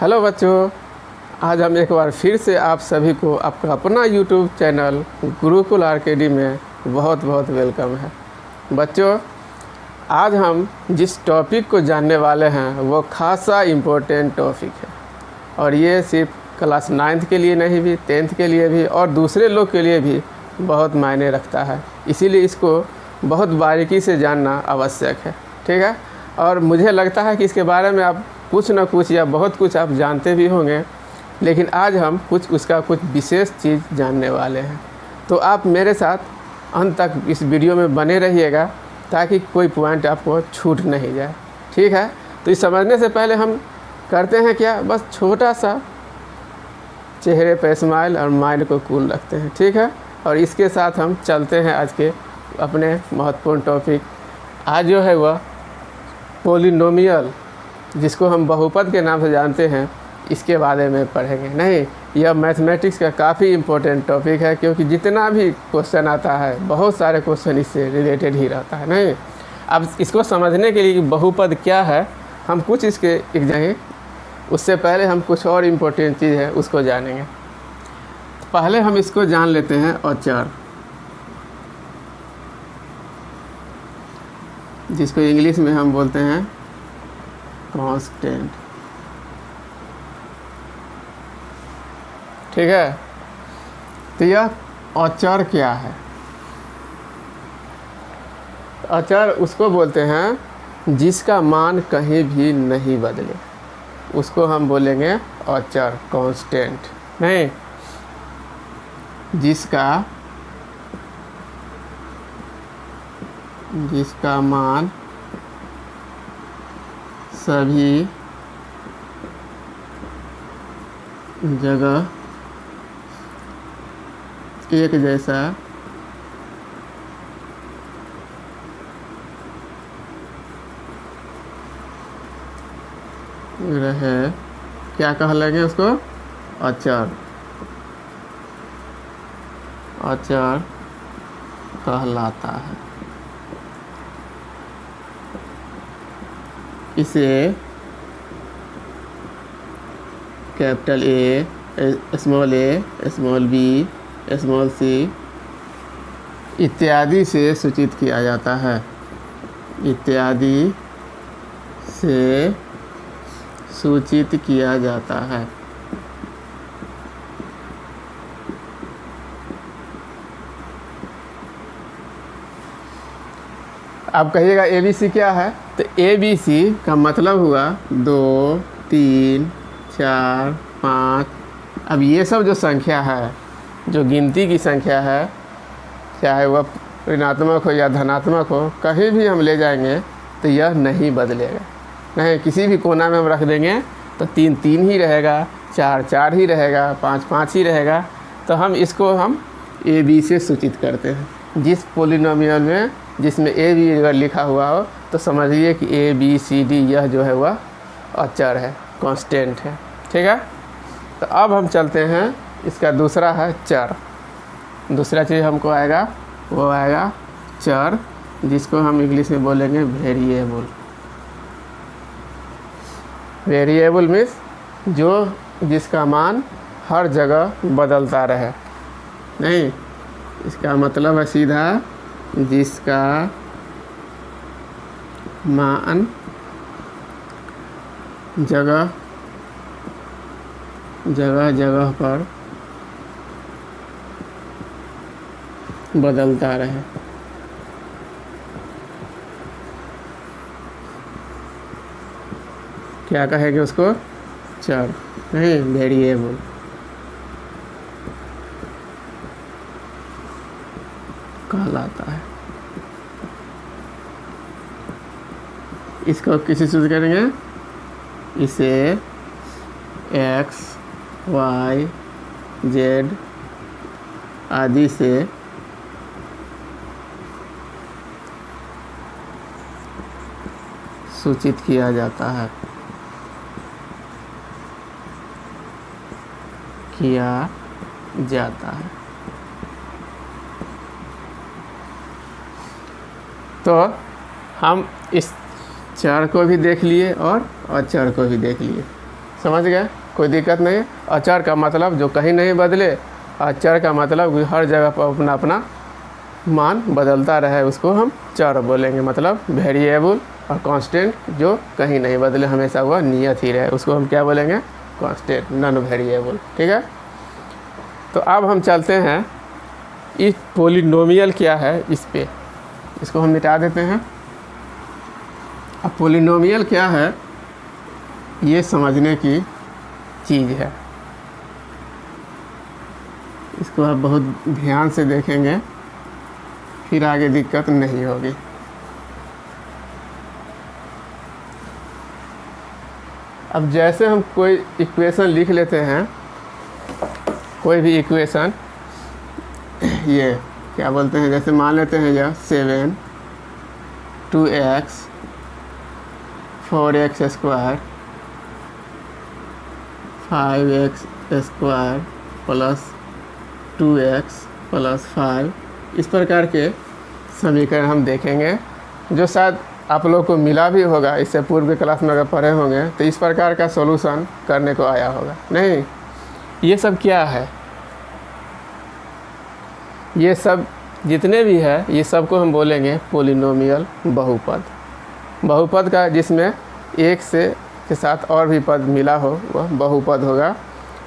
Hello बच्चों, आज हम एक बार फिर से आप सभी को आपका अपना यूट्यूब चैनल गुरुकुल आरकेडी में बहुत बहुत वेलकम है। बच्चों, आज हम जिस टॉपिक को जानने वाले हैं वो खासा इम्पोर्टेंट टॉपिक है और ये सिर्फ क्लास 9th के लिए नहीं भी 10th के लिए भी और दूसरे लोग के लिए भी बहुत मायने रखता है। इसीलिए इसको बहुत बारीकी से जानना आवश्यक है, ठीक है। और मुझे लगता है कि इसके बारे में आप कुछ ना कुछ या बहुत कुछ आप जानते भी होंगे, लेकिन आज हम उसका कुछ विशेष चीज़ जानने वाले हैं। तो आप मेरे साथ अंत तक इस वीडियो में बने रहिएगा ताकि कोई पॉइंट आपको छूट नहीं जाए, ठीक है। तो इस समझने से पहले हम करते हैं क्या, बस छोटा सा चेहरे पर स्माइल और माइंड को कूल रखते हैं, ठीक है। और इसके साथ हम चलते हैं आज के अपने महत्वपूर्ण टॉपिक। आज जो है वह पॉलिनोमियल, जिसको हम बहुपद के नाम से जानते हैं, इसके बारे में पढ़ेंगे। नहीं, यह मैथमेटिक्स का काफ़ी इम्पोर्टेंट टॉपिक है, क्योंकि जितना भी क्वेश्चन आता है बहुत सारे क्वेश्चन इससे रिलेटेड ही रहता है। नहीं, अब इसको समझने के लिए कि बहुपद क्या है हम कुछ इसके एक जाएंगे, उससे पहले हम कुछ और इम्पोर्टेंट चीज़ है उसको जानेंगे। तो पहले हम इसको जान लेते हैं अचर, जिसको इंग्लिश में हम बोलते हैं कांस्टेंट, ठीक है। तो यह अचर क्या है? अचर उसको बोलते हैं जिसका मान कहीं भी नहीं बदले, उसको हम बोलेंगे अचर, कांस्टेंट। नहीं, जिसका मान सभी जगह एक जैसा रहे, क्या कह लेंगे उसको? अचर, अचर कहलाता है। इसे capital A, small B, small C इत्यादि से सूचित किया जाता है, इत्यादि से सूचित किया जाता है। आप कहिएगा ABC क्या है? तो ABC का मतलब हुआ 2, 3, 4, 5। अब ये सब जो संख्या है, जो गिनती की संख्या है, चाहे वह ऋणात्मक हो या धनात्मक हो, कहीं भी हम ले जाएंगे तो यह नहीं बदलेगा। नहीं, किसी भी कोना में हम रख देंगे तो 3 3 ही रहेगा, 4 4 ही रहेगा, 5 5 ही रहेगा। तो हम इसको AB से सूचित करते हैं। जिस पोलिनोमियल में जिसमें A भी अगर लिखा हुआ हो तो समझिए कि ABCD यह जो है वह अचर है, कांस्टेंट है, ठीक है। तो अब हम चलते हैं, इसका दूसरा है चर। दूसरा चीज़ हमको आएगा, वो आएगा चर, जिसको हम इंग्लिश में बोलेंगे वेरिएबल। वेरिएबल मीन्स जिसका मान हर जगह बदलता रहे। नहीं, इसका मतलब है सीधा जिसका मान जगह जगह पर बदलता रहे। क्या कहेंगे उसको? चर, नहीं, वेरिएबल। कहलाता है। इसको किसी से करेंगे, इसे X, Y, Z आदि से सूचित किया जाता है, तो हम इस चर को भी देख लिए और अचर को भी देख लिए। समझ गए, कोई दिक्कत नहीं है। अचर का मतलब जो कहीं नहीं बदले, अचर का मतलब हर जगह पर अपना अपना मान बदलता रहे, उसको हम चर बोलेंगे। मतलब वेरिएबल और कांस्टेंट जो कहीं नहीं बदले, हमेशा वह नियत ही रहे, उसको हम क्या बोलेंगे? Constant, non variable. ठीक है, तो अब हम चलते हैं इस पोलिनोमियल क्या है इस पे, इसको हम मिटा देते हैं। अब पोलिनोमियल क्या है ये समझने की चीज़ है, इसको आप बहुत ध्यान से देखेंगे, फिर आगे दिक्कत नहीं होगी। अब जैसे हम कोई इक्वेशन लिख लेते हैं, कोई भी इक्वेशन, ये क्या बोलते हैं, जैसे मान लेते हैं यह 7 2x 4x square 5x square plus 2x plus 5, इस प्रकार के समीकरण हम देखेंगे, जो शायद आप लोग को मिला भी होगा, इससे पूर्व के क्लास में अगर पढ़े होंगे तो इस प्रकार का सॉल्यूशन करने को आया होगा। नहीं, ये सब क्या है, ये सब जितने भी है ये सब को हम बोलेंगे पोलिनोमियल बहुपद। बहुपद का जिसमें एक से के साथ और भी पद मिला हो वह बहुपद होगा,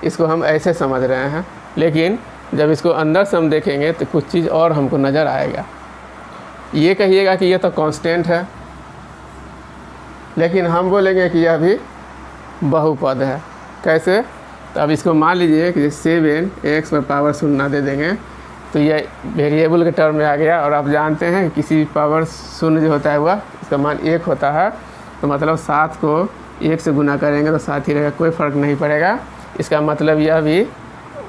इसको हम ऐसे समझ रहे हैं। लेकिन जब इसको अंदर से हम देखेंगे तो कुछ चीज़ और हमको नज़र आएगा। ये कहिएगा कि ये तो कांस्टेंट है, लेकिन हम बोलेंगे कि यह भी बहुपद है। कैसे? तो अब इसको मान लीजिए कि 7x में पावर 0 दे देंगे तो यह वेरिएबल के टर्म में आ गया, और आप जानते हैं किसी पावर 0 जो होता है वह इसका मान 1 होता है, तो मतलब 7 को 1 से गुना करेंगे तो 7 ही रहेगा, कोई फ़र्क नहीं पड़ेगा। इसका मतलब यह भी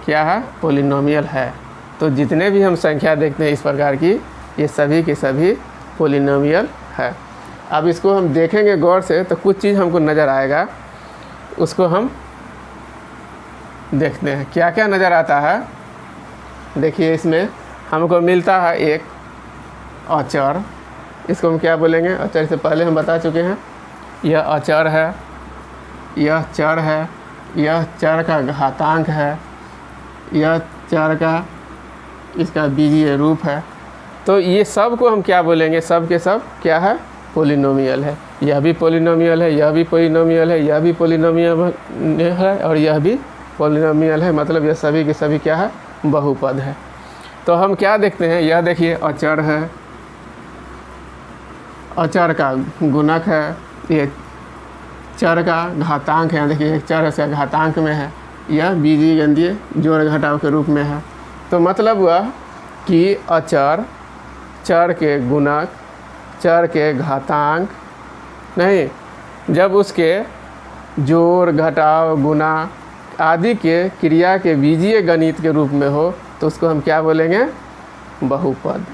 क्या है? पोलिनोमियल है। तो जितने भी हम संख्या देखते हैं इस प्रकार की, ये सभी के सभी पोलिनोमियल है। अब इसको हम देखेंगे गौर से तो कुछ चीज़ हमको नज़र आएगा, उसको हम देखते हैं क्या क्या नज़र आता है। देखिए, इसमें हमको मिलता है एक अचर, इसको हम क्या बोलेंगे? अचर से पहले हम बता चुके हैं, यह अचर है, यह चर है, यह चर का घातांक है, यह चर का इसका बीजीय रूप है। तो ये सब को हम क्या बोलेंगे? सब के सब क्या है? पोलिनोमियल है। यह भी पोलिनोमियल है, यह भी पोलिनोमियल है, यह भी पोलिनोमियल है, और यह भी पोलिनोमियल है। मतलब यह सभी के सभी क्या है? बहुपद है। तो हम क्या देखते हैं? यह देखिए अचर है, अचर का गुणक है, ये चर का घातांक है, देखिए एक चर से घातांक में है, यह बीजीगणितीय जोड़ घटाव के रूप में है। तो मतलब वह कि अचर चर के गुणक, चर के घातांक नहीं, जब उसके जोड़ घटाव गुणा आदि के क्रिया के बीजीय गणित के रूप में हो तो उसको हम क्या बोलेंगे? बहुपद।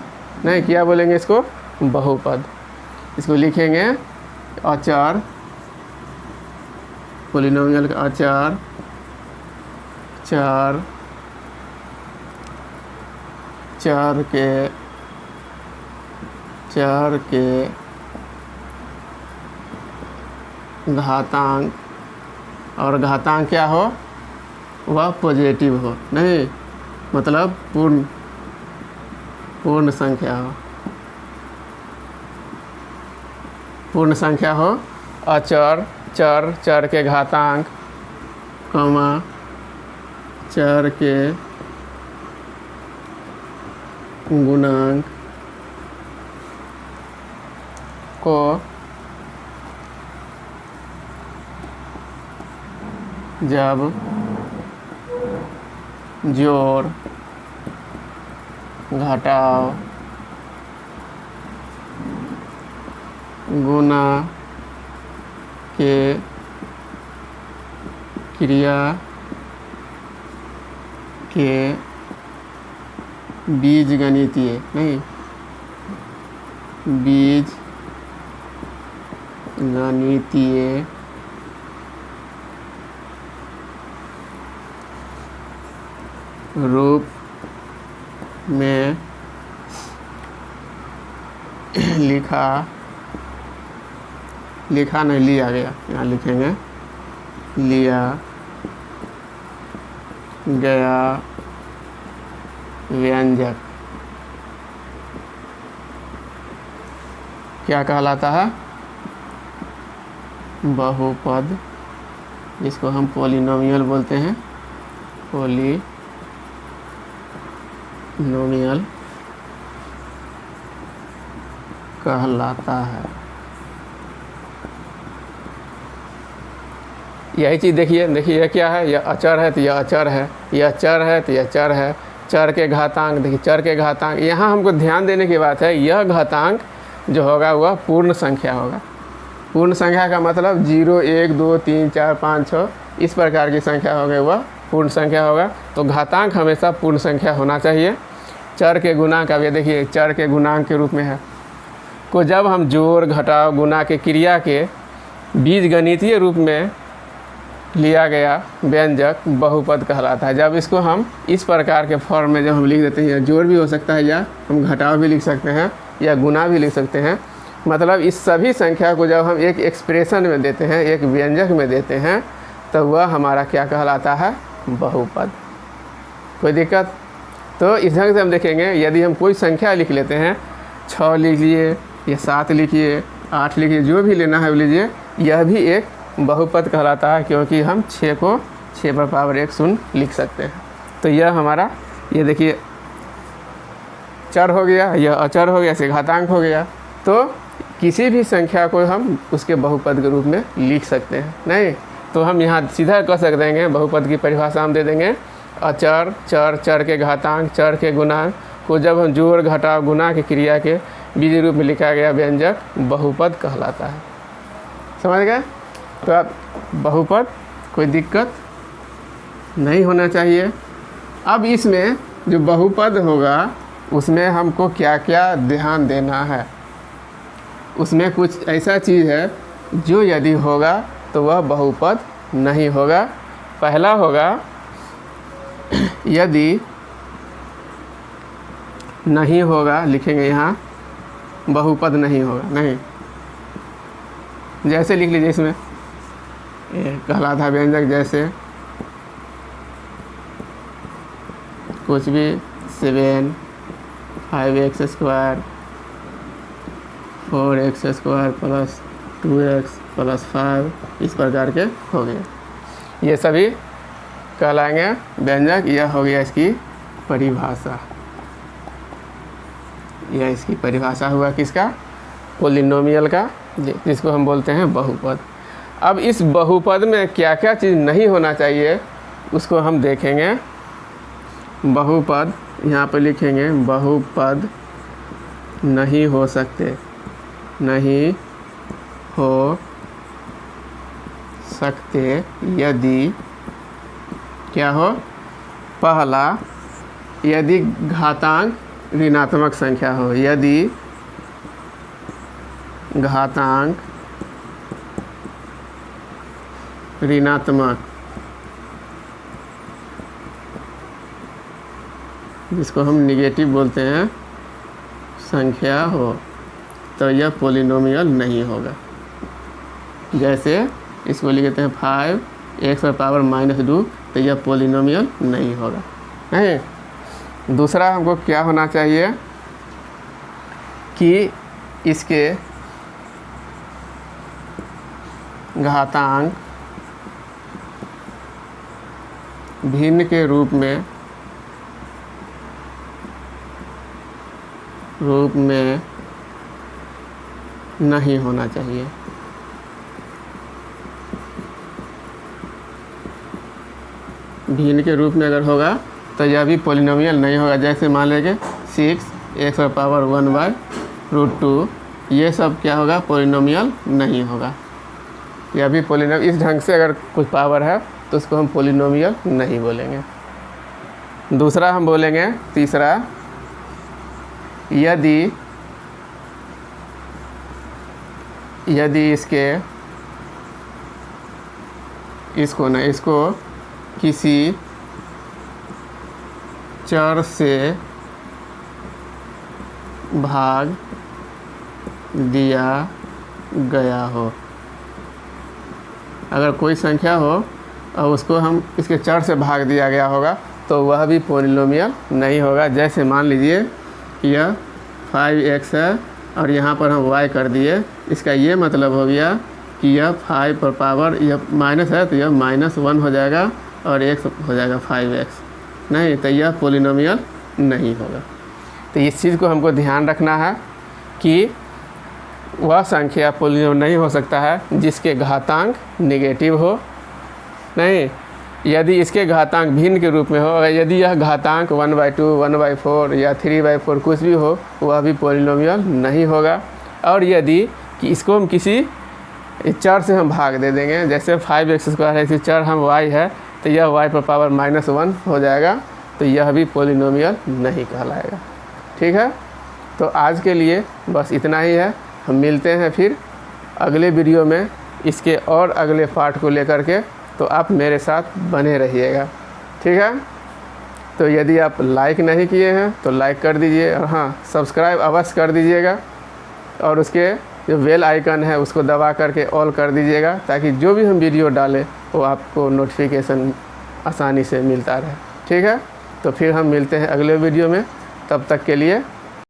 नहीं, क्या बोलेंगे इसको? बहुपद। इसको लिखेंगे अचर, पोलिनोमियल का अचर, चर, चर के घातांक, और घातांक क्या हो? वह पॉजिटिव हो, नहीं मतलब पूर्ण संख्या हो, पूर्ण संख्या हो। अचर चर, चर के घातांक, कमा चर के गुणांक को जब जोड़ घटाव गुणा के क्रिया के बीजगणितीय नहीं, बीजगणितीय रूप में लिखा नहीं, लिया गया, यहाँ लिखेंगे लिया गया व्यंजक क्या कहलाता है? बहुपद, जिसको हम पॉलिनोमियल बोलते हैं। पॉलिनोमियल कहलाता है। यही चीज़ देखिए यह क्या है? यह अचर है तो यह अचर है, यह चर है तो यह चर है। चर के घातांक, देखिए चर के घातांक, यहाँ हमको ध्यान देने की बात है, यह घातांक जो होगा वह पूर्ण संख्या होगा। पूर्ण संख्या का मतलब 0, 1, 2, 3, 4, 5, 6 इस प्रकार की संख्या होगी, वह पूर्ण संख्या होगा। तो घातांक हमेशा पूर्ण संख्या होना चाहिए। चर के गुणांक, अब ये देखिए चर के गुणांक के रूप में है, को जब हम जोड़ घटाव गुणा के क्रिया के बीजगणितीय रूप में लिया गया व्यंजक बहुपद कहलाता है। जब इसको हम इस प्रकार के फॉर्म में जब हम लिख देते हैं, या जोड़ भी हो सकता है, या हम घटाव भी लिख सकते हैं, या गुना भी लिख सकते हैं, मतलब इस सभी संख्या को जब हम एक एक्सप्रेशन में देते हैं, एक व्यंजक में देते हैं, तो वह हमारा क्या कहलाता है? बहुपद। कोई दिक्कत? तो इस ढंग से हम देखेंगे, यदि हम कोई संख्या लिख लेते हैं, 6 लिख लिए या 7 लिखिए, 8 लिखिए, जो भी लेना है वो लीजिए, यह भी एक बहुपद कहलाता है, क्योंकि हम 6 को 6 पर पावर 1 शून्य लिख सकते हैं। तो यह हमारा, ये देखिए चर हो गया, यह अचर हो गया, इसे घातांक हो गया। तो किसी भी संख्या को हम उसके बहुपद के रूप में लिख सकते हैं। नहीं तो हम यहाँ सीधा कह सकते हैं, बहुपद की परिभाषा हम दे देंगे, अचर, चर, चर के घातांक, चर के गुणांक को जब हम जोड़ घटाव गुणा की क्रिया के बीज रूप में लिखा गया व्यंजक बहुपद कहलाता है। समझ गए? तो आप बहुपद, कोई दिक्कत नहीं होना चाहिए। अब इसमें जो बहुपद होगा उसमें हमको क्या क्या ध्यान देना है, उसमें कुछ ऐसा चीज़ है जो यदि होगा तो वह बहुपद नहीं होगा। पहला होगा, यदि नहीं होगा, लिखेंगे यहाँ बहुपद नहीं होगा, नहीं, जैसे लिख लीजिए इसमें कहलाता है व्यंजक, जैसे कुछ भी 7, 5x square, 4x square plus 2x plus 5 इस प्रकार के हो गए, ये सभी कहलाएंगे व्यंजक। यह हो गया इसकी परिभाषा, यह इसकी परिभाषा हुआ किसका? पॉलिनोमियल का, जिसको हम बोलते हैं बहुपद। अब इस बहुपद में क्या क्या चीज़ नहीं होना चाहिए उसको हम देखेंगे। बहुपद यहाँ पर लिखेंगे, बहुपद नहीं हो सकते, नहीं हो सकते यदि क्या हो? पहला, यदि घातांक ऋणात्मक संख्या हो, यदि घातांक ऋणात्मक, जिसको हम निगेटिव बोलते हैं, संख्या हो, तो यह पॉलिनोमियल नहीं होगा। जैसे इसको लिखते हैं 5x पर पावर -2, तो यह पॉलिनोमियल नहीं होगा। नहीं, दूसरा हमको क्या होना चाहिए कि इसके घातांक भिन्न के रूप में नहीं होना चाहिए। भिन्न के रूप में अगर होगा तो यह भी पॉलिनोमियल नहीं होगा। जैसे मान लीजिए 6x पर पावर 1/√2, ये सब क्या होगा? पॉलिनोमियल नहीं होगा। यह भी पॉलिनोमियल, इस ढंग से अगर कुछ पावर है तो उसको हम पॉलिनोमियल नहीं बोलेंगे। दूसरा हम बोलेंगे, तीसरा, यदि इसको किसी चर से भाग दिया गया हो। अगर कोई संख्या हो और उसको हम इसके चर से भाग दिया गया होगा तो वह भी पॉलिनोमियल नहीं होगा। जैसे मान लीजिए कि यह 5x है और यहाँ पर हम y कर दिए, इसका ये मतलब हो गया कि यह 5 पर पावर, यह माइनस है तो यह -1 हो जाएगा और x हो जाएगा 5x, नहीं तो यह पॉलिनोमियल नहीं होगा। तो इस चीज़ को हमको ध्यान रखना है कि वह संख्या पॉलिनोमियल नहीं हो सकता है जिसके घातांक नेगेटिव हो। नहीं, यदि इसके घातांक भिन्न के रूप में हो, और यदि यह घातांक 1/2, 1/4 या 3/4 कुछ भी हो, वह भी पॉलिनोमियल नहीं होगा। और यदि कि इसको हम किसी चर से हम भाग दे देंगे, जैसे 5x² है, इसी चर हम y है तो यह y पर पावर -1 हो जाएगा, तो यह भी पॉलिनोमियल नहीं कहलाएगा। ठीक है, तो आज के लिए बस इतना ही है। हम मिलते हैं फिर अगले वीडियो में इसके और अगले पार्ट को लेकर के, तो आप मेरे साथ बने रहिएगा। ठीक है, तो यदि आप लाइक नहीं किए हैं तो लाइक कर दीजिए, और हाँ, सब्सक्राइब अवश्य कर दीजिएगा, और उसके जो बेल आइकन है उसको दबा करके ऑल कर दीजिएगा, ताकि जो भी हम वीडियो डालें वो आपको नोटिफिकेशन आसानी से मिलता रहे। ठीक है, तो फिर हम मिलते हैं अगले वीडियो में, तब तक के लिए